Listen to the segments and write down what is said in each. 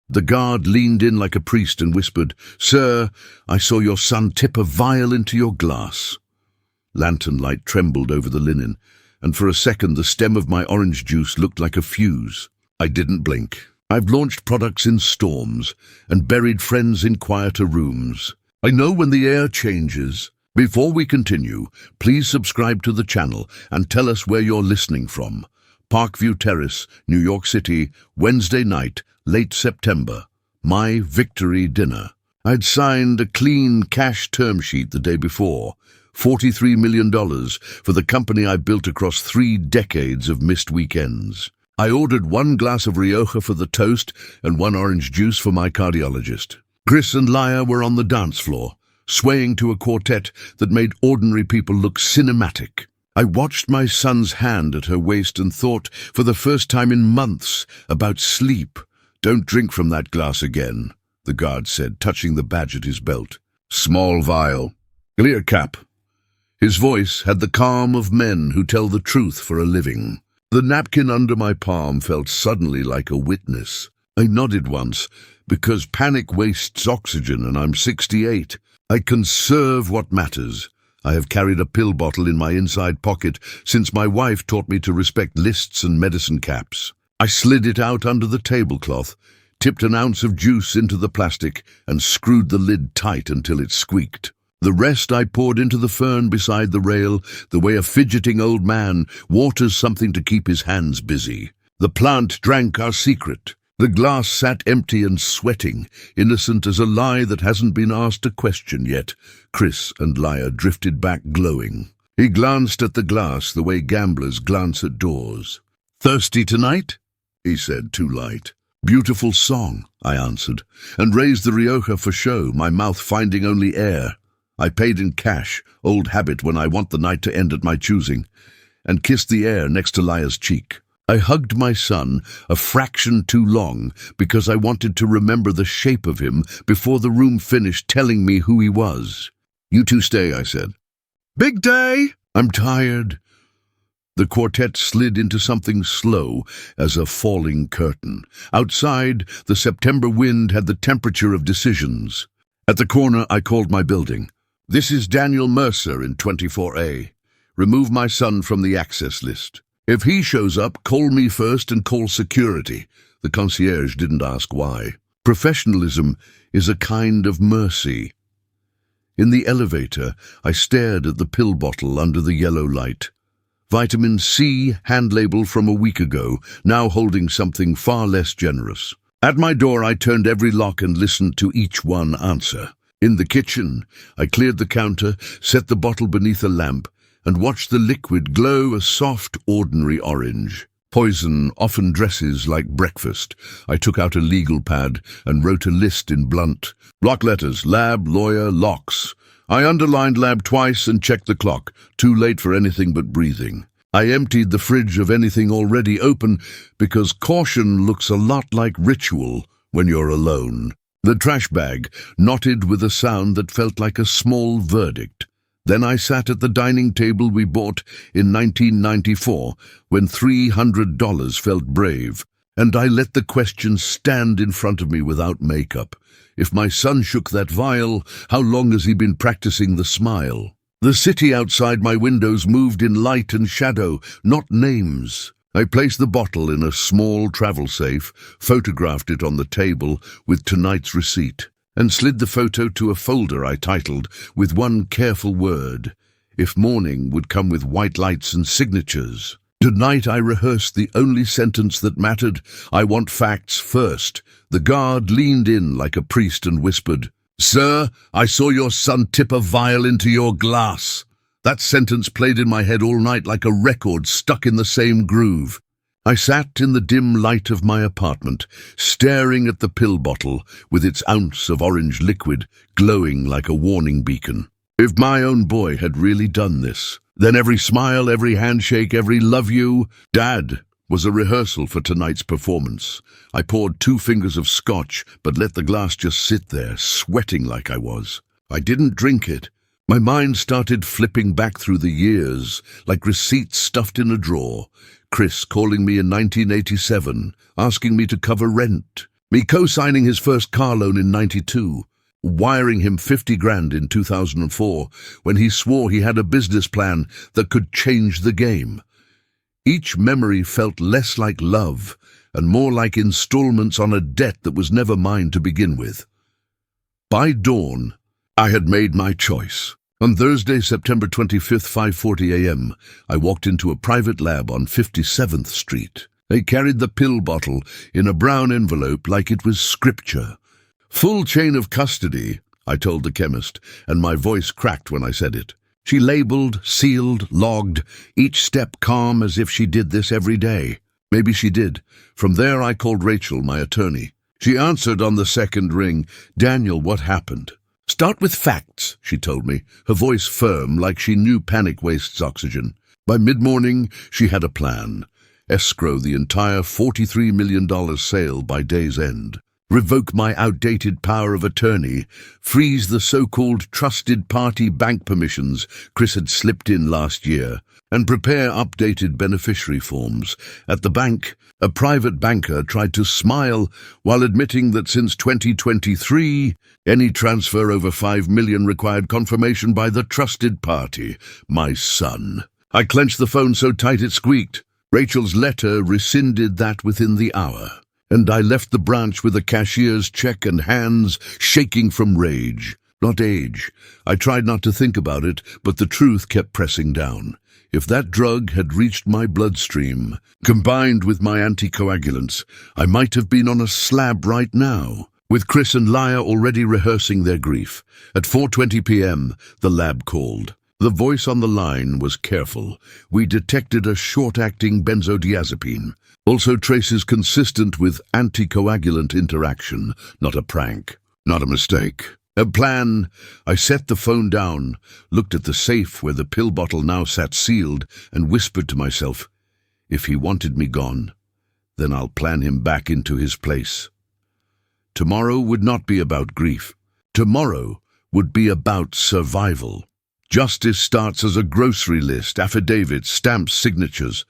The guard leaned in like a priest and whispered, "Sir, I saw your son tip a vial into your glass." Lantern light trembled over the linen, and for a second the stem of my orange juice looked like a fuse. I didn't blink. I've launched products in storms and buried friends in quieter rooms. I know when the air changes. Before we continue, please subscribe to the channel and tell us where you're listening from. Parkview Terrace, New York City, Wednesday night, late September. My victory dinner. I'd signed a clean cash term sheet the day before. $43 million for the company I built across 3 decades of missed weekends. I ordered 1 glass of Rioja for the toast and 1 orange juice for my cardiologist. Chris and Laia were on the dance floor, swaying to a quartet that made ordinary people look cinematic. I watched my son's hand at her waist and thought, for the first time in months, about sleep. "Don't drink from that glass again," the guard said, touching the badge at his belt. "Small vial. Clear cap." His voice had the calm of men who tell the truth for a living. The napkin under my palm felt suddenly like a witness. I nodded once, because panic wastes oxygen and I'm 68. I conserve what matters. I have carried a pill bottle in my inside pocket since my wife taught me to respect lists and medicine caps. I slid it out under the tablecloth, tipped an ounce of juice into the plastic, and screwed the lid tight until it squeaked. The rest I poured into the fern beside the rail, the way a fidgeting old man waters something to keep his hands busy. The plant drank our secret. The glass sat empty and sweating, innocent as a lie that hasn't been asked a question yet. Chris and Laia drifted back glowing. He glanced at the glass the way gamblers glance at doors. "Thirsty tonight?" he said, too light. "Beautiful song," I answered, and raised the Rioja for show, my mouth finding only air. I paid in cash, old habit when I want the night to end at my choosing, and kissed the air next to Laia's cheek. I hugged my son a fraction too long because I wanted to remember the shape of him before the room finished telling me who he was. "You two stay," I said. "Big day!" "I'm tired." The quartet slid into something slow as a falling curtain. Outside, the September wind had the temperature of decisions. At the corner, I called my building. "This is Daniel Mercer in 24A. Remove my son from the access list. If he shows up, call me first and call security." The concierge didn't ask why. Professionalism is a kind of mercy. In the elevator, I stared at the pill bottle under the yellow light. Vitamin C hand label from a week ago, now holding something far less generous. At my door, I turned every lock and listened to each one answer. In the kitchen, I cleared the counter, set the bottle beneath a lamp, and watched the liquid glow a soft, ordinary orange. Poison often dresses like breakfast. I took out a legal pad and wrote a list in blunt block letters: lab, lawyer, locks. I underlined lab twice and checked the clock. Too late for anything but breathing. I emptied the fridge of anything already open because caution looks a lot like ritual when you're alone. The trash bag knotted with a sound that felt like a small verdict. Then I sat at the dining table we bought in 1994 when $300 felt brave, and I let the question stand in front of me without makeup. If my son shook that vial, how long has he been practicing the smile? The city outside my windows moved in light and shadow, not names. I placed the bottle in a small travel safe, photographed it on the table with tonight's receipt, and slid the photo to a folder I titled, with one careful word, "If morning would come with white lights and signatures." Tonight I rehearsed the only sentence that mattered. "I want facts first." The guard leaned in like a priest and whispered, "Sir, I saw your son tip a vial into your glass." That sentence played in my head all night like a record stuck in the same groove. I sat in the dim light of my apartment, staring at the pill bottle with its ounce of orange liquid glowing like a warning beacon. If my own boy had really done this, then every smile, every handshake, every "love you, Dad," was a rehearsal for tonight's performance. I poured 2 fingers of scotch, but let the glass just sit there, sweating like I was. I didn't drink it. My mind started flipping back through the years, like receipts stuffed in a drawer. Chris calling me in 1987, asking me to cover rent. Me co-signing his first car loan in '92, wiring him 50 grand in 2004 when he swore he had a business plan that could change the game. Each memory felt less like love and more like installments on a debt that was never mine to begin with. By dawn, I had made my choice. On Thursday, September 25th, 5:40 a.m., I walked into a private lab on 57th Street. They carried the pill bottle in a brown envelope like it was scripture. "Full chain of custody," I told the chemist, and my voice cracked when I said it. She labeled, sealed, logged, each step calm as if she did this every day. Maybe she did. From there I called Rachel, my attorney. She answered on the second ring. "Daniel, what happened?" "Start with facts," she told me, her voice firm like she knew panic wastes oxygen. By mid-morning, she had a plan. Escrow the entire $43 million sale by day's end. Revoke my outdated power of attorney, freeze the so-called trusted party bank permissions Chris had slipped in last year, and prepare updated beneficiary forms. At the bank, a private banker tried to smile while admitting that since 2023, any transfer over $5 million required confirmation by the trusted party, my son. I clenched the phone so tight it squeaked. Rachel's letter rescinded that within the hour, and I left the branch with a cashier's check and hands shaking from rage, not age. I tried not to think about it, but the truth kept pressing down. If that drug had reached my bloodstream, combined with my anticoagulants, I might have been on a slab right now, with Chris and Laya already rehearsing their grief. At 4:20 p.m., the lab called. The voice on the line was careful. We detected a short-acting benzodiazepine. Also traces consistent with anticoagulant interaction. Not a prank. Not a mistake. A plan. I set the phone down, looked at the safe where the pill bottle now sat sealed, and whispered to myself, if he wanted me gone, then I'll plan him back into his place. Tomorrow would not be about grief. Tomorrow would be about survival. Justice starts as a grocery list, affidavits, stamps, signatures.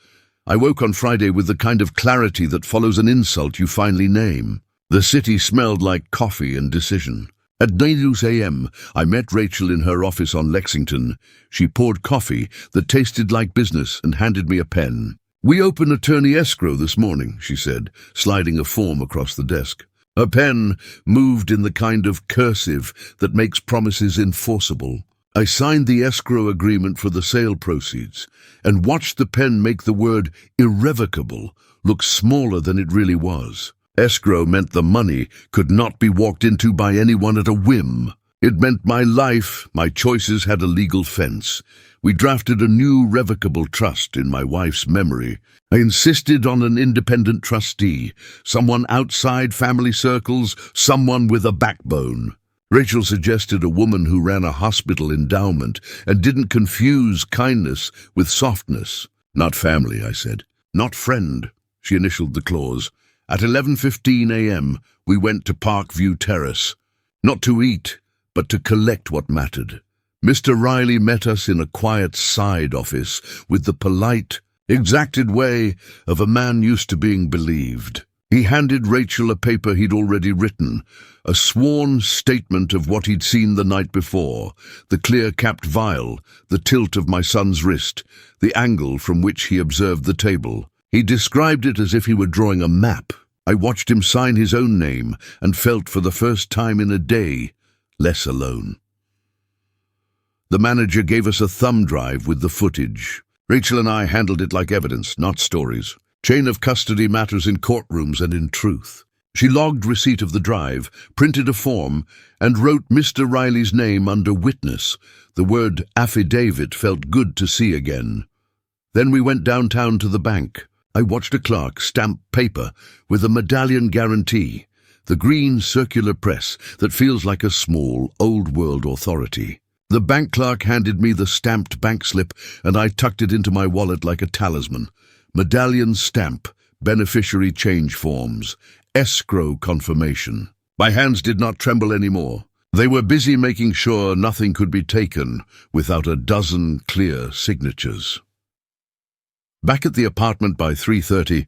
I woke on Friday with the kind of clarity that follows an insult you finally name. The city smelled like coffee and decision. At 9 a.m., I met Rachel in her office on Lexington. She poured coffee that tasted like business and handed me a pen. "We open attorney escrow this morning," she said, sliding a form across the desk. Her pen moved in the kind of cursive that makes promises enforceable. I signed the escrow agreement for the sale proceeds and watched the pen make the word irrevocable look smaller than it really was. Escrow meant the money could not be walked into by anyone at a whim. It meant my life, my choices had a legal fence. We drafted a new revocable trust in my wife's memory. I insisted on an independent trustee, someone outside family circles, someone with a backbone. Rachel suggested a woman who ran a hospital endowment and didn't confuse kindness with softness. "Not family," I said. "Not friend." She initialed the clause. At 11:15 a.m., we went to Parkview Terrace. Not to eat, but to collect what mattered. Mr. Riley met us in a quiet side office with the polite, exacted way of a man used to being believed. He handed Rachel a paper he'd already written, a sworn statement of what he'd seen the night before, the clear-capped vial, the tilt of my son's wrist, the angle from which he observed the table. He described it as if he were drawing a map. I watched him sign his own name and felt for the first time in a day less alone. The manager gave us a thumb drive with the footage. Rachel and I handled it like evidence, not stories. Chain of custody matters in courtrooms and in truth. She logged receipt of the drive, printed a form, and wrote Mr. Riley's name under witness. The word affidavit felt good to see again. Then we went downtown to the bank. I watched a clerk stamp paper with a medallion guarantee, the green circular press that feels like a small, old-world authority. The bank clerk handed me the stamped bank slip, and I tucked it into my wallet like a talisman. Medallion stamp, beneficiary change forms, escrow confirmation. My hands did not tremble anymore. They were busy making sure nothing could be taken without a dozen clear signatures. Back at the apartment by 3:30,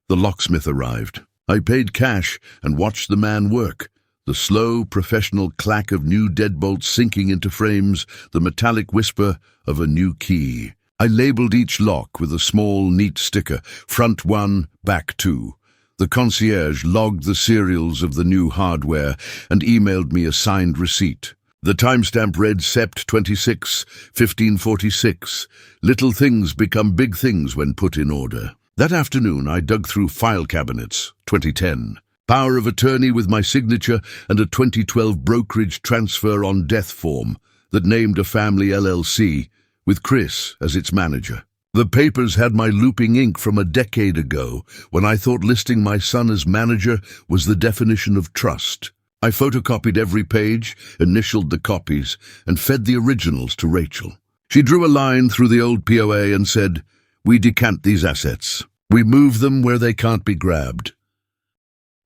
the locksmith arrived. I paid cash and watched the man work. The slow, professional clack of new deadbolts sinking into frames, the metallic whisper of a new key. I labeled each lock with a small, neat sticker, front 1, back 2. The concierge logged the serials of the new hardware and emailed me a signed receipt. The timestamp read Sept 26, 1546. Little things become big things when put in order. That afternoon, I dug through file cabinets, 2010. Power of attorney with my signature and a 2012 brokerage transfer on death form that named a family LLC with Chris as its manager. The papers had my looping ink from a decade ago when I thought listing my son as manager was the definition of trust. I photocopied every page, initialed the copies, and fed the originals to Rachel. She drew a line through the old POA and said, "We decant these assets. We move them where they can't be grabbed."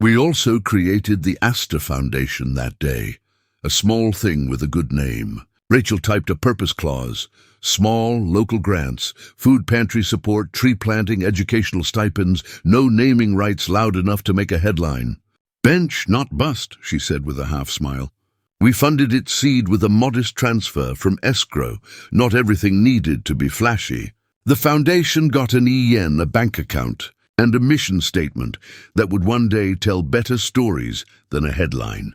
We also created the Astor Foundation that day, a small thing with a good name. Rachel typed a purpose clause: small, local grants, food pantry support, tree planting, educational stipends, no naming rights loud enough to make a headline. "Bench, not bust," she said with a half-smile. We funded its seed with a modest transfer from escrow, not everything needed to be flashy. The foundation got an EN, a bank account, and a mission statement that would one day tell better stories than a headline.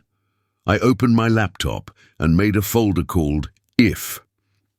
I opened my laptop and made a folder called If.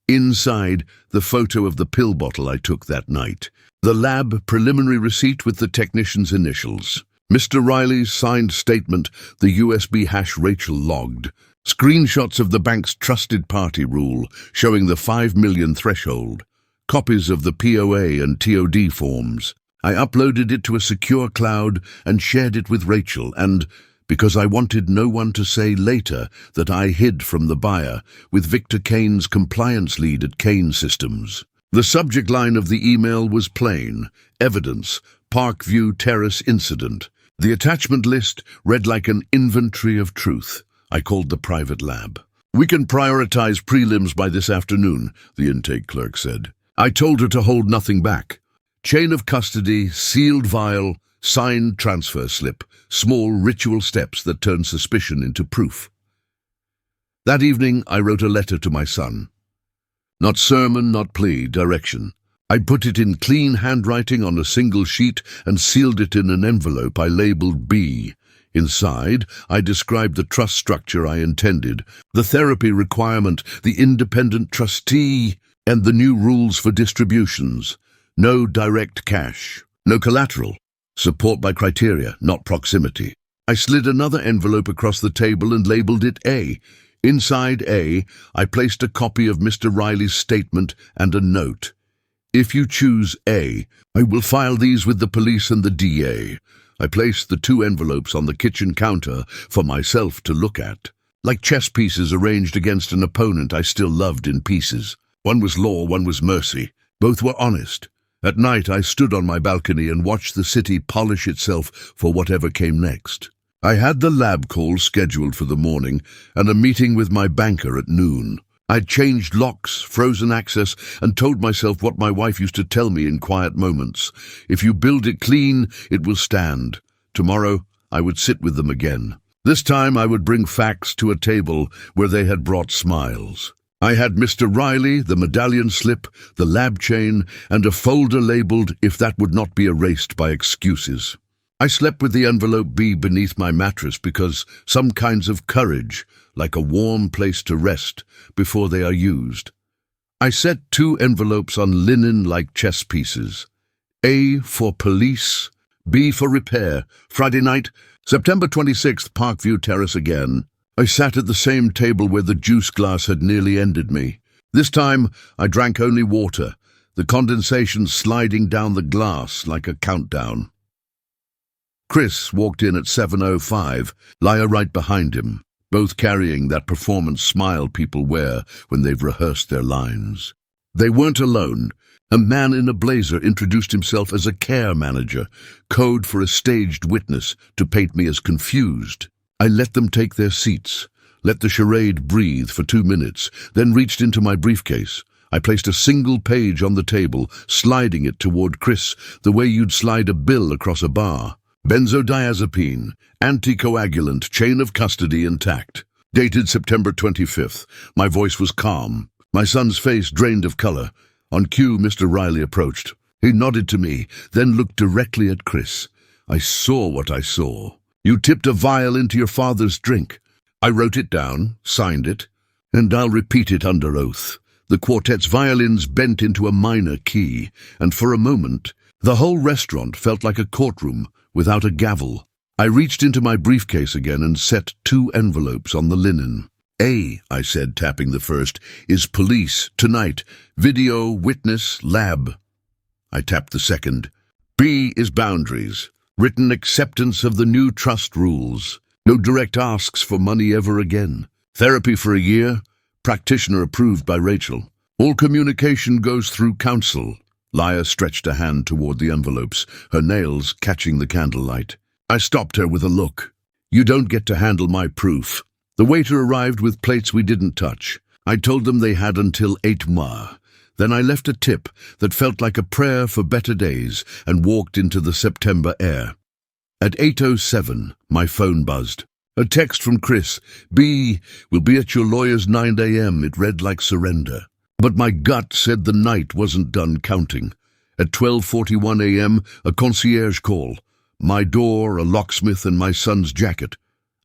Inside, the photo of the pill bottle I took that night. The lab preliminary receipt with the technician's initials. Mr. Riley's signed statement, the USB hash Rachel logged. Screenshots of the bank's trusted party rule, showing the 5 million threshold. Copies of the POA and TOD forms. I uploaded it to a secure cloud and shared it with Rachel, and, because I wanted no one to say later that I hid from the buyer, with Victor Kane's compliance lead at Kane Systems. The subject line of the email was plain: evidence, Parkview Terrace incident. The attachment list read like an inventory of truth. I called the private lab. "We can prioritize prelims by this afternoon," the intake clerk said. I told her to hold nothing back. Chain of custody, sealed vial, signed transfer slip, small ritual steps that turn suspicion into proof. That evening, I wrote a letter to my son. Not sermon, not plea, direction. I put it in clean handwriting on a single sheet and sealed it in an envelope I labeled B. Inside, I described the trust structure I intended, the therapy requirement, the independent trustee, and the new rules for distributions. No direct cash, no collateral, support by criteria, not proximity. I slid another envelope across the table and labeled it A. Inside A, I placed a copy of Mr. Riley's statement and a note. "If you choose A, I will file these with the police and the DA." I placed the two envelopes on the kitchen counter for myself to look at, like chess pieces arranged against an opponent I still loved in pieces. One was law, one was mercy. Both were honest. At night, I stood on my balcony and watched the city polish itself for whatever came next. I had the lab call scheduled for the morning and a meeting with my banker at noon. I'd changed locks, frozen access, and told myself what my wife used to tell me in quiet moments. If you build it clean, it will stand. Tomorrow, I would sit with them again. This time, I would bring facts to a table where they had brought smiles. I had Mr. Riley, the medallion slip, the lab chain, and a folder labeled "If that would not be erased by excuses." I slept with the envelope B beneath my mattress because some kinds of courage, like a warm place to rest before they are used. I set two envelopes on linen like chess pieces. A for police, B for repair. Friday night, September 26th, Parkview Terrace again. I sat at the same table where the juice glass had nearly ended me. This time, I drank only water, the condensation sliding down the glass like a countdown. Chris walked in at 7:05, Laya right behind him, both carrying that performance smile people wear when they've rehearsed their lines. They weren't alone. A man in a blazer introduced himself as a care manager, code for a staged witness to paint me as confused. I let them take their seats, let the charade breathe for 2 minutes, then reached into my briefcase. I placed a single page on the table, sliding it toward Chris the way you'd slide a bill across a bar. Benzodiazepine, anticoagulant, chain of custody intact. Dated September 25th. My voice was calm. My son's face drained of color. On cue, Mr. Riley approached. He nodded to me, then looked directly at Chris. I saw what I saw. You tipped a vial into your father's drink. I wrote it down, signed it, and I'll repeat it under oath. The quartet's violins bent into a minor key, and for a moment, the whole restaurant felt like a courtroom without a gavel. I reached into my briefcase again and set 2 envelopes on the linen. A, I said, tapping the first, is police, tonight, video, witness, lab. I tapped the second. B is boundaries, written acceptance of the new trust rules. No direct asks for money ever again. Therapy for a year, practitioner approved by Rachel. All communication goes through counsel. Leah stretched a hand toward the envelopes, her nails catching the candlelight. I stopped her with a look. You don't get to handle my proof. The waiter arrived with plates we didn't touch. I told them they had until 8 mois. Then I left a tip that felt like a prayer for better days and walked into the September air. At 8:07, my phone buzzed. A text from Chris. B will be at your lawyer's 9 a.m. It read like surrender. But my gut said the night wasn't done counting. At 12:41 a.m., a concierge call. My door, a locksmith, and my son's jacket.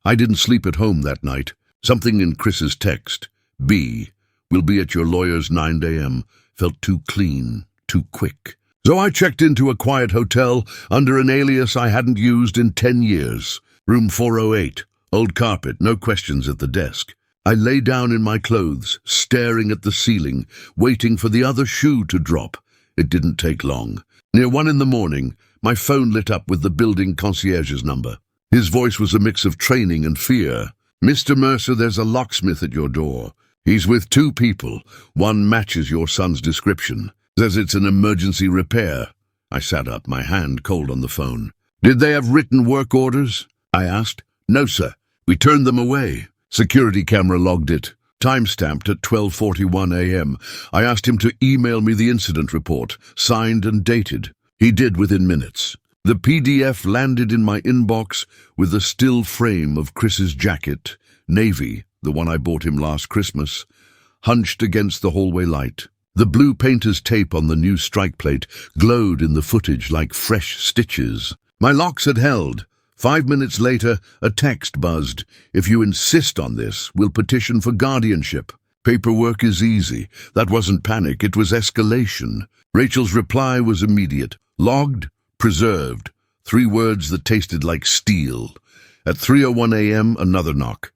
I didn't sleep at home that night. Something in Chris's text, B, will be at your lawyer's 9 a.m., felt too clean, too quick. So I checked into a quiet hotel under an alias I hadn't used in 10 years. Room 408, old carpet, no questions at the desk. I lay down in my clothes, staring at the ceiling, waiting for the other shoe to drop. It didn't take long. Near 1 a.m, my phone lit up with the building concierge's number. His voice was a mix of training and fear. Mr. Mercer, there's a locksmith at your door. He's with 2 people. One matches your son's description. Says it's an emergency repair. I sat up, my hand cold on the phone. Did they have written work orders? I asked. No, sir. We turned them away. Security camera logged it. Time-stamped at 12:41 a.m. I asked him to email me the incident report, signed and dated. He did within minutes. The PDF landed in my inbox with a still frame of Chris's jacket, navy, the one I bought him last Christmas, hunched against the hallway light. The blue painter's tape on the new strike plate glowed in the footage like fresh stitches. My locks had held. 5 minutes later, a text buzzed. If you insist on this, we'll petition for guardianship. Paperwork is easy. That wasn't panic, it was escalation. Rachel's reply was immediate. Logged, preserved. 3 words that tasted like steel. At 3:01 a.m, another knock.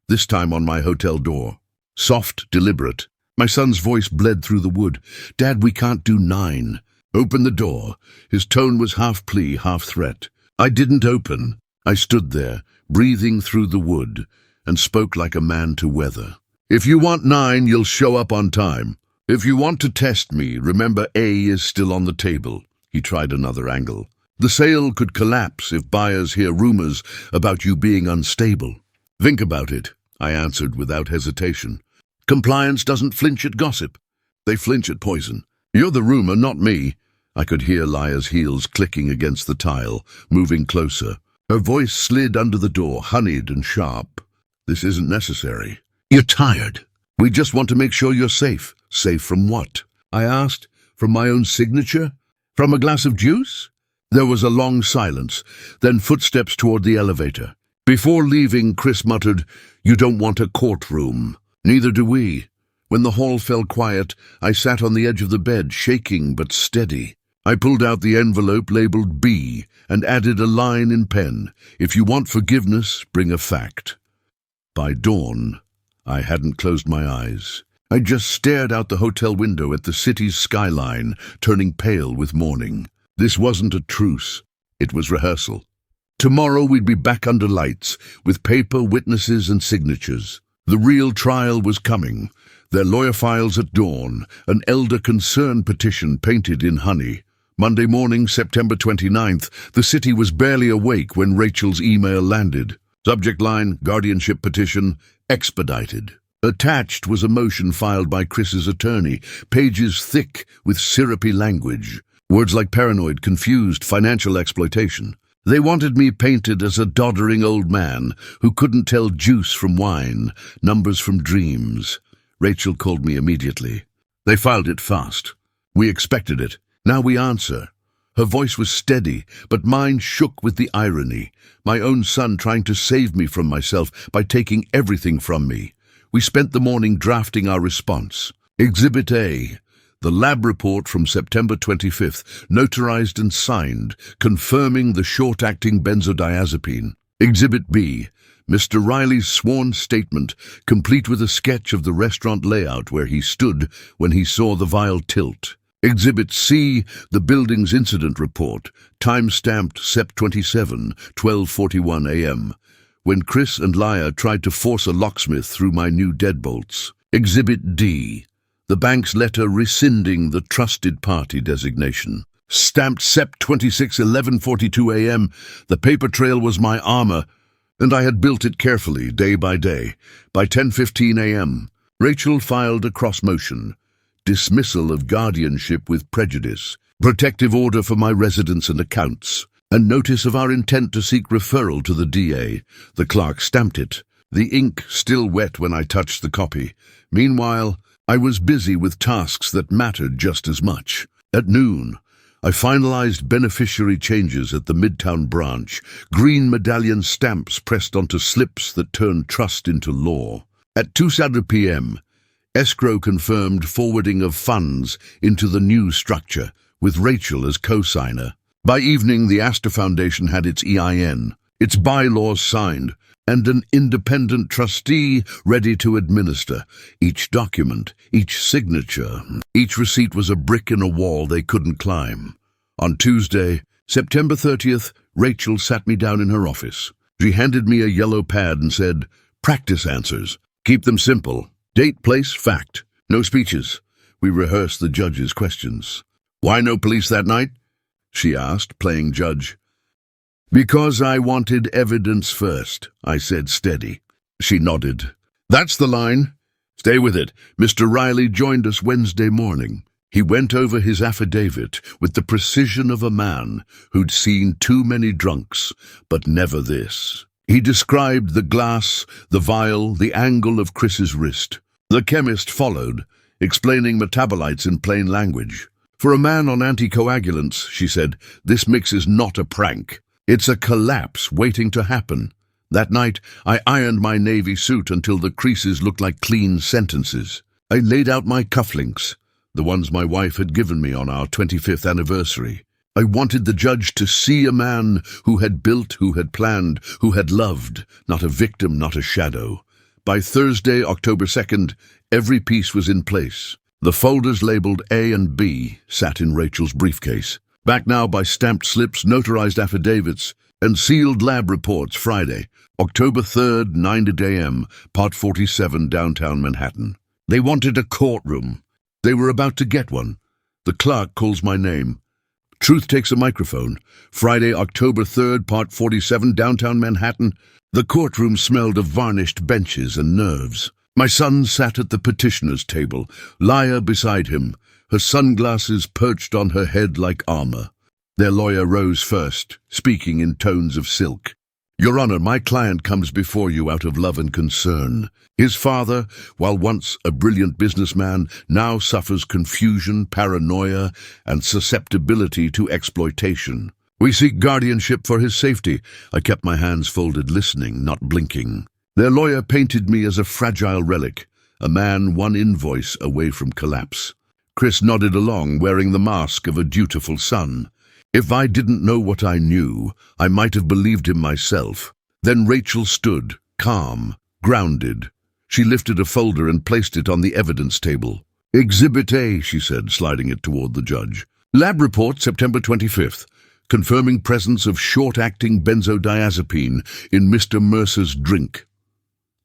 This time on my hotel door. Soft, deliberate. My son's voice bled through the wood. Dad, we can't do 9. Open the door. His tone was half plea, half threat. I didn't open. I stood there, breathing through the wood, and spoke like a man to weather. If you want 9, you'll show up on time. If you want to test me, remember A is still on the table. He tried another angle. The sale could collapse if buyers hear rumors about you being unstable. Think about it, I answered without hesitation. Compliance doesn't flinch at gossip. They flinch at poison. You're the rumor, not me. I could hear Leah's heels clicking against the tile, moving closer. Her voice slid under the door, honeyed and sharp. This isn't necessary. You're tired. We just want to make sure you're safe. Safe from what? I asked. From my own signature? From a glass of juice? There was a long silence, then footsteps toward the elevator. Before leaving, Chris muttered, "You don't want a courtroom." Neither do we. When the hall fell quiet, I sat on the edge of the bed, shaking but steady. I pulled out the envelope labeled B and added a line in pen. If you want forgiveness, bring a fact. By dawn, I hadn't closed my eyes. I just stared out the hotel window at the city's skyline, turning pale with morning. This wasn't a truce. It was rehearsal. Tomorrow we'd be back under lights, with paper, witnesses, and signatures. The real trial was coming. Their lawyer files at dawn, an elder concern petition painted in honey. Monday morning, September 29th, the city was barely awake when Rachel's email landed. Subject line, guardianship petition, expedited. Attached was a motion filed by Chris's attorney, pages thick with syrupy language. Words like paranoid, confused, financial exploitation. They wanted me painted as a doddering old man who couldn't tell juice from wine, numbers from dreams. Rachel called me immediately. They filed it fast. We expected it. Now we answer. Her voice was steady, but mine shook with the irony. My own son trying to save me from myself by taking everything from me. We spent the morning drafting our response. Exhibit A. The lab report from September 25th, notarized and signed, confirming the short-acting benzodiazepine. Exhibit B. Mr. Riley's sworn statement, complete with a sketch of the restaurant layout where he stood when he saw the vial tilt. Exhibit C, the building's incident report, time-stamped Sep 27, 12:41 a.m., when Chris and Laya tried to force a locksmith through my new deadbolts. Exhibit D, the bank's letter rescinding the trusted party designation. Stamped Sep 26, 11:42 a.m., the paper trail was my armor, and I had built it carefully, day by day. By 10:15 a.m., Rachel filed a cross-motion. Dismissal of guardianship with prejudice, protective order for my residence and accounts, and notice of our intent to seek referral to the DA. The clerk stamped it, the ink still wet when I touched the copy. Meanwhile, I was busy with tasks that mattered just as much. At noon, I finalized beneficiary changes at the Midtown branch, green medallion stamps pressed onto slips that turned trust into law. At 2:00 p.m., escrow confirmed forwarding of funds into the new structure, with Rachel as co-signer. By evening, the Astor Foundation had its EIN, its bylaws signed, and an independent trustee ready to administer. Each document, each signature, each receipt was a brick in a wall they couldn't climb. On Tuesday, September 30th, Rachel sat me down in her office. She handed me a yellow pad and said, "Practice answers. Keep them simple. Date, place, fact. No speeches." We rehearsed the judge's questions. "Why no police that night?" she asked, playing judge. "Because I wanted evidence first," I said, steady. She nodded. "That's the line. Stay with it." Mr. Riley joined us Wednesday morning. He went over his affidavit with the precision of a man who'd seen too many drunks, but never this. He described the glass, the vial, the angle of Chris's wrist. The chemist followed, explaining metabolites in plain language. "For a man on anticoagulants," she said, "this mix is not a prank. It's a collapse waiting to happen." That night, I ironed my navy suit until the creases looked like clean sentences. I laid out my cufflinks, the ones my wife had given me on our 25th anniversary. I wanted the judge to see a man who had built, who had planned, who had loved, not a victim, not a shadow. By Thursday, October 2nd, every piece was in place. The folders labeled A and B sat in Rachel's briefcase. Back now by stamped slips, notarized affidavits, and sealed lab reports Friday, October 3rd, 9 a.m., Part 47, downtown Manhattan. They wanted a courtroom. They were about to get one. The clerk calls my name. Truth takes a microphone. Friday, October 3rd, Part 47, downtown Manhattan. The courtroom smelled of varnished benches and nerves. My son sat at the petitioner's table, Laya beside him, her sunglasses perched on her head like armor. Their lawyer rose first, speaking in tones of silk. "Your Honor, my client comes before you out of love and concern. His father, while once a brilliant businessman, now suffers confusion, paranoia, and susceptibility to exploitation. We seek guardianship for his safety." I kept my hands folded, listening, not blinking. Their lawyer painted me as a fragile relic, a man one invoice away from collapse. Chris nodded along, wearing the mask of a dutiful son. If I didn't know what I knew, I might have believed him myself. Then Rachel stood, calm, grounded. She lifted a folder and placed it on the evidence table. "Exhibit A," she said, sliding it toward the judge. "Lab report, September 25th. Confirming presence of short-acting benzodiazepine in Mr. Mercer's drink."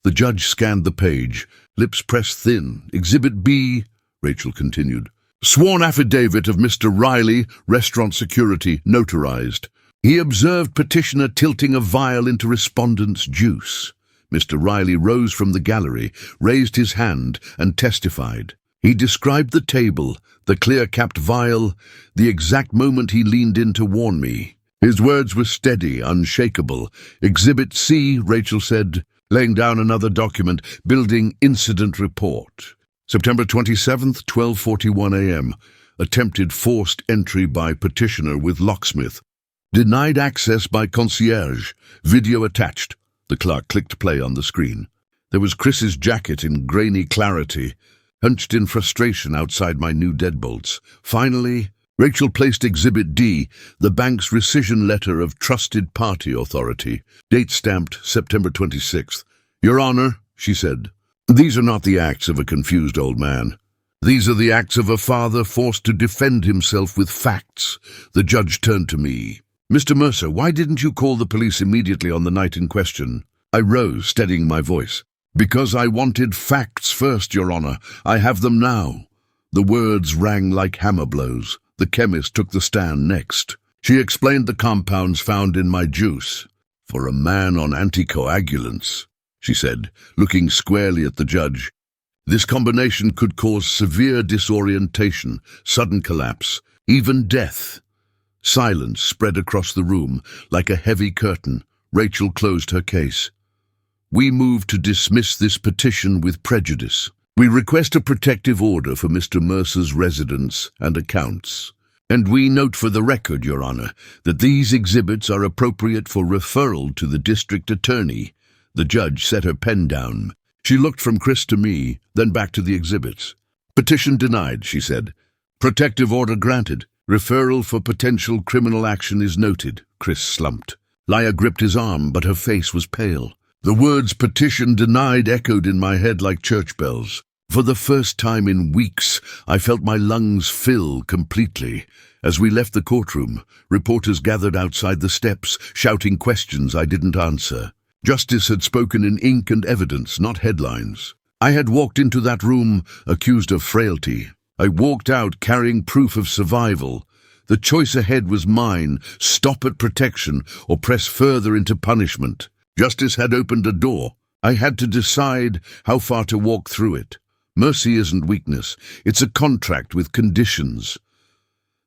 The judge scanned the page, lips pressed thin. "Exhibit B," Rachel continued. "Sworn affidavit of Mr. Riley, restaurant security, notarized. He observed petitioner tilting a vial into respondent's juice." Mr. Riley rose from the gallery, raised his hand, and testified. He described the table, the clear-capped vial, the exact moment he leaned in to warn me. His words were steady, unshakable. "Exhibit C," Rachel said, laying down another document, building incident report. September 27th, 12:41 a.m. Attempted forced entry by petitioner with locksmith. Denied access by concierge. Video attached. The clerk clicked play on the screen. There was Chris's jacket in grainy clarity, hunched in frustration outside my new deadbolts. Finally, Rachel placed Exhibit D, the bank's rescission letter of trusted party authority, date stamped September 26th. "Your Honor," she said, "these are not the acts of a confused old man. These are the acts of a father forced to defend himself with facts." The judge turned to me. "Mr. Mercer, why didn't you call the police immediately on the night in question?" I rose, steadying my voice. "Because I wanted facts first, Your Honor. I have them now." The words rang like hammer blows. The chemist took the stand next. She explained the compounds found in my juice. "For a man on anticoagulants," she said, looking squarely at the judge, "this combination could cause severe disorientation, sudden collapse, even death." Silence spread across the room like a heavy curtain. Rachel closed her case. "We move to dismiss this petition with prejudice. We request a protective order for Mr. Mercer's residence and accounts. And we note for the record, Your Honor, that these exhibits are appropriate for referral to the district attorney." The judge set her pen down. She looked from Chris to me, then back to the exhibits. "Petition denied," she said. "Protective order granted. Referral for potential criminal action is noted." Chris slumped. Laya gripped his arm, but her face was pale. The words "petition denied" echoed in my head like church bells. For the first time in weeks, I felt my lungs fill completely. As we left the courtroom, reporters gathered outside the steps, shouting questions I didn't answer. Justice had spoken in ink and evidence, not headlines. I had walked into that room accused of frailty. I walked out carrying proof of survival. The choice ahead was mine: stop at protection or press further into punishment. Justice had opened a door. I had to decide how far to walk through it. Mercy isn't weakness. It's a contract with conditions.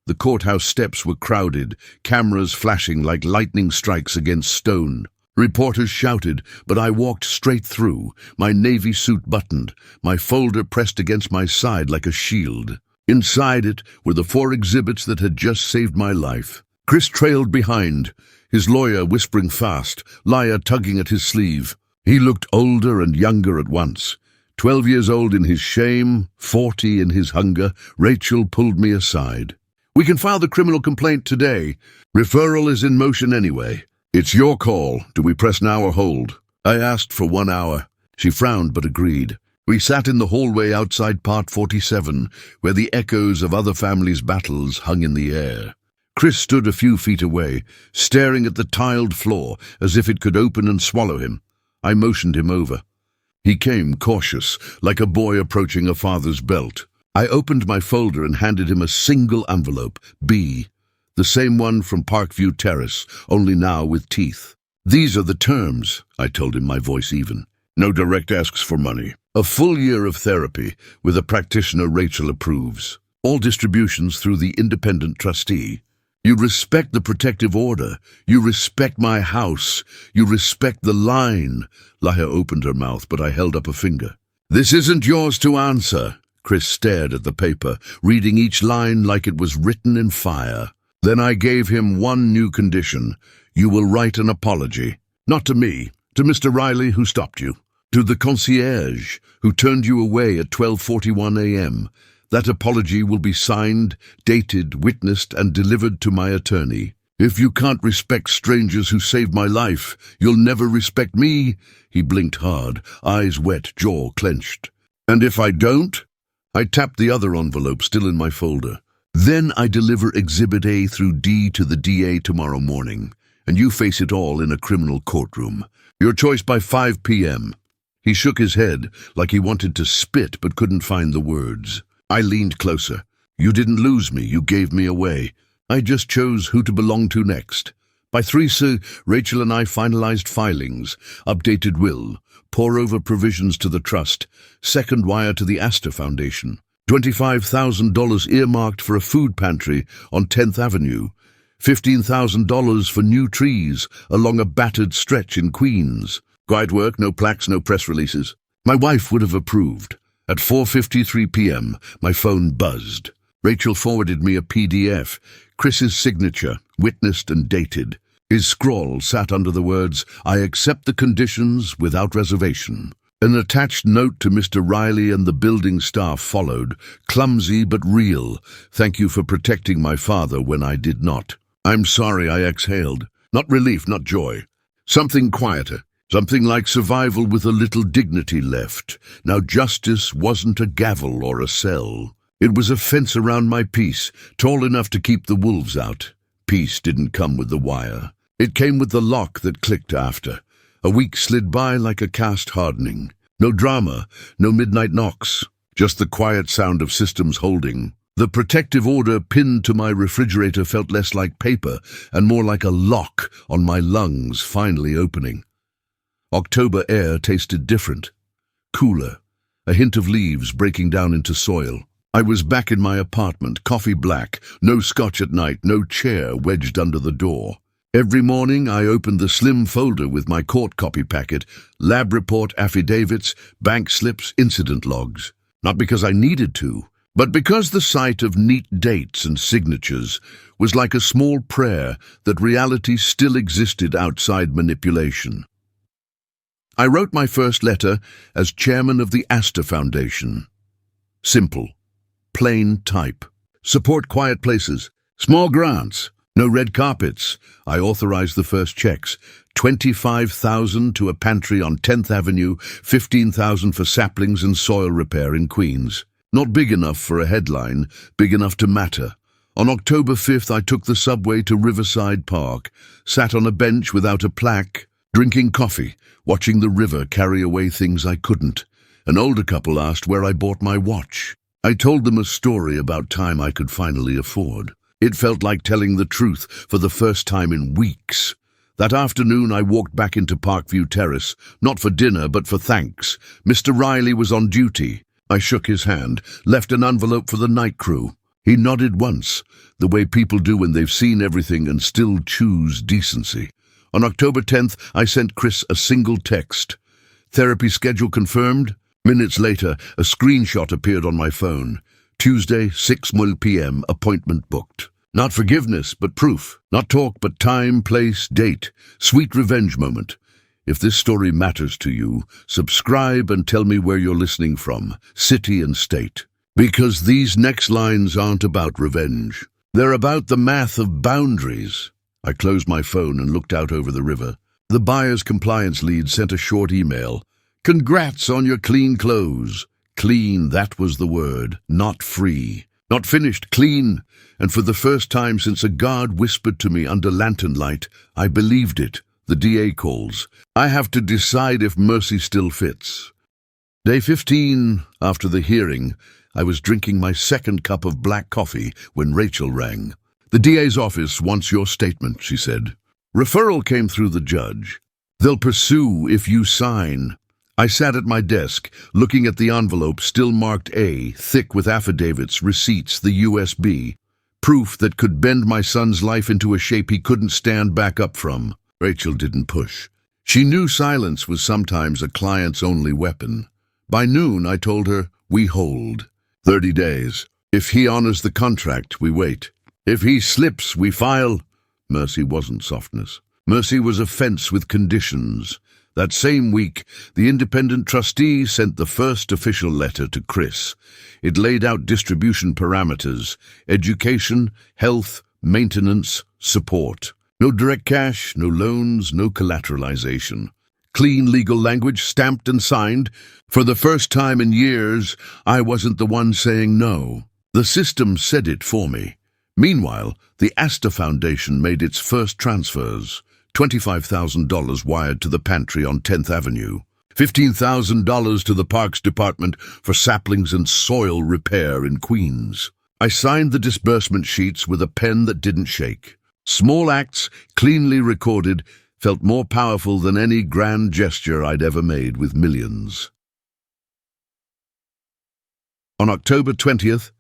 The courthouse steps were crowded, cameras flashing like lightning strikes against stone. Reporters shouted, but I walked straight through, my navy suit buttoned, my folder pressed against my side like a shield. Inside it were the 4 exhibits that had just saved my life. Chris trailed behind, his lawyer whispering fast, Laya tugging at his sleeve. He looked older and younger at once. 12 years old in his shame, 40 in his hunger. Rachel pulled me aside. "We can file the criminal complaint today. Referral is in motion anyway. It's your call. Do we press now or hold?" I asked for 1 hour. She frowned but agreed. We sat in the hallway outside Part 47, where the echoes of other families' battles hung in the air. Chris stood a few feet away, staring at the tiled floor as if it could open and swallow him. I motioned him over. He came, cautious, like a boy approaching a father's belt. I opened my folder and handed him a single envelope, B, the same one from Parkview Terrace, only now with teeth. "These are the terms," I told him, my voice even. "No direct asks for money. A full year of therapy with a practitioner Rachel approves. All distributions through the independent trustee. You respect the protective order. You respect my house. You respect the line." Laya opened her mouth, but I held up a finger. "This isn't yours to answer." Chris stared at the paper, reading each line like it was written in fire. Then I gave him one new condition. "You will write an apology. Not to me, to Mr. Riley, who stopped you. To the concierge, who turned you away at 12:41 a.m. That apology will be signed, dated, witnessed, and delivered to my attorney. If you can't respect strangers who saved my life, you'll never respect me." He blinked hard, eyes wet, jaw clenched. "And if I don't?" I tapped the other envelope still in my folder. "Then I deliver Exhibit A through D to the DA tomorrow morning, and you face it all in a criminal courtroom. Your choice by 5 p.m. He shook his head like he wanted to spit but couldn't find the words. I leaned closer. "You didn't lose me, you gave me away. I just chose who to belong to next." By 3 Rachel and I finalized filings, updated will, pour-over provisions to the trust, second wire to the Astor Foundation, $25,000 earmarked for a food pantry on 10th Avenue, $15,000 for new trees along a battered stretch in Queens. Quiet work, no plaques, no press releases. My wife would have approved. At 4:53 p.m., my phone buzzed. Rachel forwarded me a PDF, Chris's signature, witnessed and dated. His scrawl sat under the words, "I accept the conditions without reservation." An attached note to Mr. Riley and the building staff followed, clumsy but real. "Thank you for protecting my father when I did not." "I'm sorry," I exhaled. Not relief, not joy. Something quieter. Something like survival with a little dignity left. Now justice wasn't a gavel or a cell. It was a fence around my peace, tall enough to keep the wolves out. Peace didn't come with the wire. It came with the lock that clicked after. A week slid by like a cast hardening. No drama, no midnight knocks, just the quiet sound of systems holding. The protective order pinned to my refrigerator felt less like paper and more like a lock on my lungs finally opening. October air tasted different, cooler, a hint of leaves breaking down into soil. I was back in my apartment, coffee black, no scotch at night, no chair wedged under the door. Every morning I opened the slim folder with my court copy packet, lab report, affidavits, bank slips, incident logs. Not because I needed to, but because the sight of neat dates and signatures was like a small prayer that reality still existed outside manipulation. I wrote my first letter as chairman of the Astor Foundation. Simple, plain type. Support quiet places, small grants, no red carpets. I authorized the first checks. $25,000 to a pantry on 10th Avenue, $15,000 for saplings and soil repair in Queens. Not big enough for a headline, big enough to matter. On October 5th, I took the subway to Riverside Park, sat on a bench without a plaque, drinking coffee, watching the river carry away things I couldn't. An older couple asked where I bought my watch. I told them a story about time I could finally afford. It felt like telling the truth for the first time in weeks. That afternoon I walked back into Parkview Terrace, not for dinner but for thanks. Mr. Riley was on duty. I shook his hand, left an envelope for the night crew. He nodded once, the way people do when they've seen everything and still choose decency. On October 10th, I sent Chris a single text. Therapy schedule confirmed. Minutes later, a screenshot appeared on my phone. Tuesday, 6 p.m., appointment booked. Not forgiveness, but proof. Not talk, but time, place, date. Sweet revenge moment. If this story matters to you, subscribe and tell me where you're listening from, city and state. Because these next lines aren't about revenge. They're about the math of boundaries. I closed my phone and looked out over the river. The buyer's compliance lead sent a short email. "Congrats on your clean clothes." Clean, that was the word. Not free. Not finished, clean. And for the first time since a guard whispered to me under lantern light, I believed it. The DA calls. I have to decide if mercy still fits. Day 15, after the hearing, I was drinking my second cup of black coffee when Rachel rang. "The DA's office wants your statement," she said. Referral came through the judge. "They'll pursue if you sign." I sat at my desk, looking at the envelope still marked A, thick with affidavits, receipts, the USB. Proof that could bend my son's life into a shape he couldn't stand back up from. Rachel didn't push. She knew silence was sometimes a client's only weapon. By noon, I told her, we hold. 30 days. If he honors the contract, we wait. If he slips, we file. Mercy wasn't softness. Mercy was a fence with conditions. That same week, the independent trustee sent the first official letter to Chris. It laid out distribution parameters: education, health, maintenance, support. No direct cash, no loans, no collateralization. Clean legal language, stamped and signed. For the first time in years, I wasn't the one saying no. The system said it for me. Meanwhile, the Astor Foundation made its first transfers. $25,000 wired to the pantry on 10th Avenue. $15,000 to the Parks Department for saplings and soil repair in Queens. I signed the disbursement sheets with a pen that didn't shake. Small acts, cleanly recorded, felt more powerful than any grand gesture I'd ever made with millions. On October 20th,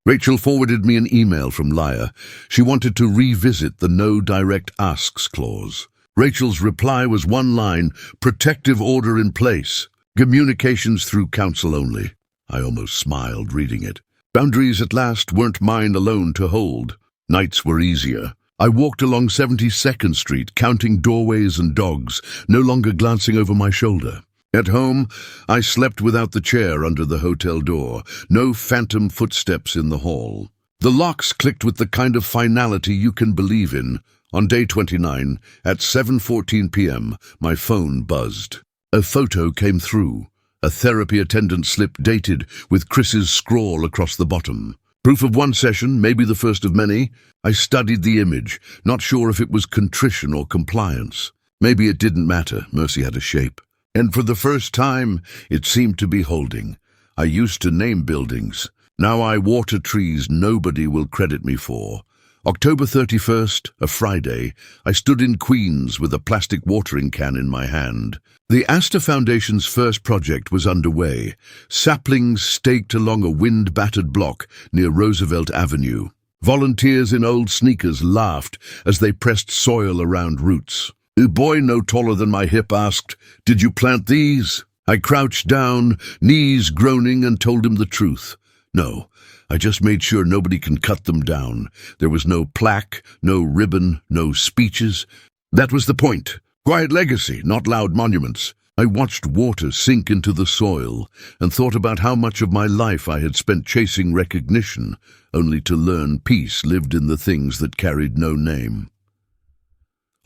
Rachel forwarded me an email from Lyra. She wanted to revisit the no direct asks clause. Rachel's reply was one line: protective order in place. Communications through counsel only. I almost smiled reading it. Boundaries at last weren't mine alone to hold. Nights were easier. I walked along 72nd Street, counting doorways and dogs, no longer glancing over my shoulder. At home, I slept without the chair under the hotel door, no phantom footsteps in the hall. The locks clicked with the kind of finality you can believe in. On day 29, at 7:14 p.m., my phone buzzed. A photo came through. A therapy attendant slip dated with Chris's scrawl across the bottom. Proof of one session, maybe the first of many. I studied the image, not sure if it was contrition or compliance. Maybe it didn't matter, Mercy had a shape. And for the first time, it seemed to be holding. I used to name buildings. Now I water trees nobody will credit me for. October 31st, a Friday, I stood in Queens with a plastic watering can in my hand. The Astor Foundation's first project was underway, saplings staked along a wind-battered block near Roosevelt Avenue. Volunteers in old sneakers laughed as they pressed soil around roots. A boy no taller than my hip asked, "Did you plant these?" I crouched down, knees groaning, and told him the truth. No, I just made sure nobody can cut them down. There was no plaque, no ribbon, no speeches. That was the point. Quiet legacy, not loud monuments. I watched water sink into the soil and thought about how much of my life I had spent chasing recognition, only to learn peace lived in the things that carried no name.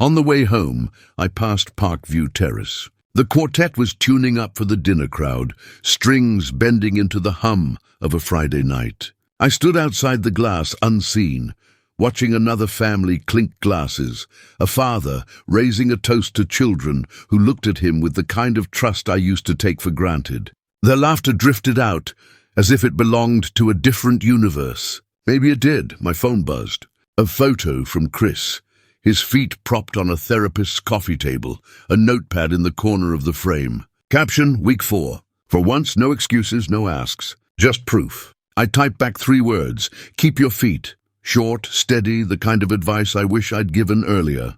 On the way home, I passed Parkview Terrace. The quartet was tuning up for the dinner crowd, strings bending into the hum of a Friday night. I stood outside the glass unseen, watching another family clink glasses, a father raising a toast to children who looked at him with the kind of trust I used to take for granted. Their laughter drifted out, as if it belonged to a different universe. Maybe it did. My phone buzzed. A photo from Chris, his feet propped on a therapist's coffee table, a notepad in the corner of the frame. Caption, week 4. For once, no excuses, no asks. Just proof. I typed back 3 words. Keep your feet. Short, steady, the kind of advice I wish I'd given earlier.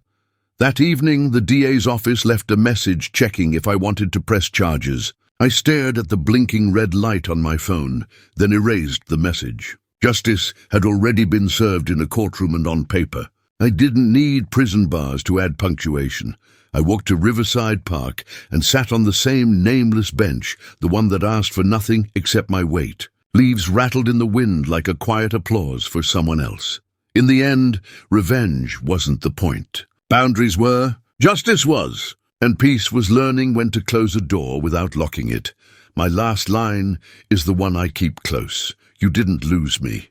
That evening, the DA's office left a message checking if I wanted to press charges. I stared at the blinking red light on my phone, then erased the message. Justice had already been served in a courtroom and on paper. I didn't need prison bars to add punctuation. I walked to Riverside Park and sat on the same nameless bench, the one that asked for nothing except my weight. Leaves rattled in the wind like a quiet applause for someone else. In the end, revenge wasn't the point. Boundaries were, justice was, and peace was learning when to close a door without locking it. My last line is the one I keep close. You didn't lose me.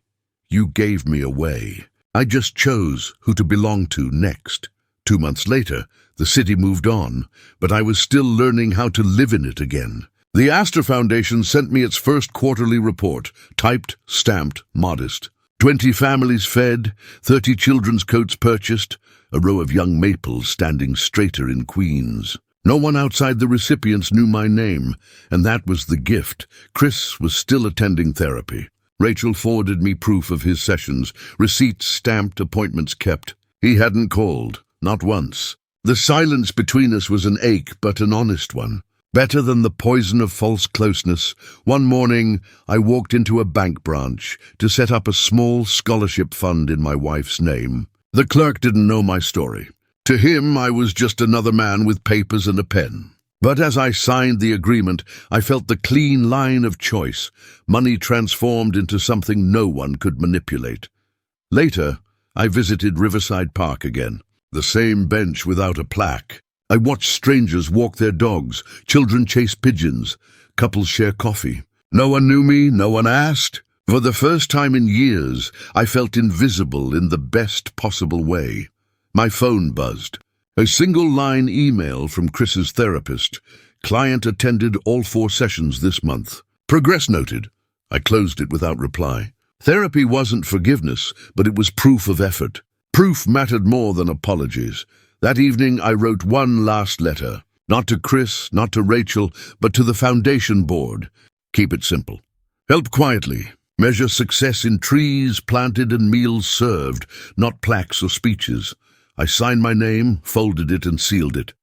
You gave me away. I just chose who to belong to next. 2 months later, the city moved on, but I was still learning how to live in it again. The Astor Foundation sent me its first quarterly report, typed, stamped, modest. 20 families fed, 30 children's coats purchased, a row of young maples standing straighter in Queens. No one outside the recipients knew my name, and that was the gift. Chris was still attending therapy. Rachel forwarded me proof of his sessions, receipts stamped, appointments kept. He hadn't called, not once. The silence between us was an ache, but an honest one. Better than the poison of false closeness. One morning, I walked into a bank branch to set up a small scholarship fund in my wife's name. The clerk didn't know my story. To him, I was just another man with papers and a pen. But as I signed the agreement, I felt the clean line of choice, money transformed into something no one could manipulate. Later, I visited Riverside Park again, the same bench without a plaque. I watched strangers walk their dogs, children chase pigeons, couples share coffee. No one knew me, no one asked. For the first time in years, I felt invisible in the best possible way. My phone buzzed. A single-line email from Chris's therapist. Client attended all 4 sessions this month. Progress noted. I closed it without reply. Therapy wasn't forgiveness, but it was proof of effort. Proof mattered more than apologies. That evening I wrote one last letter. Not to Chris, not to Rachel, but to the foundation board. Keep it simple. Help quietly. Measure success in trees planted and meals served, not plaques or speeches. I signed my name, folded it, and sealed it.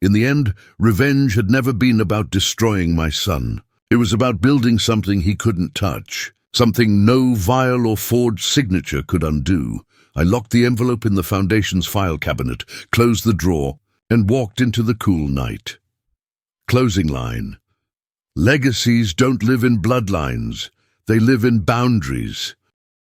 In the end, revenge had never been about destroying my son. It was about building something he couldn't touch, something no vile or forged signature could undo. I locked the envelope in the Foundation's file cabinet, closed the drawer, and walked into the cool night. Closing line. Legacies don't live in bloodlines. They live in boundaries.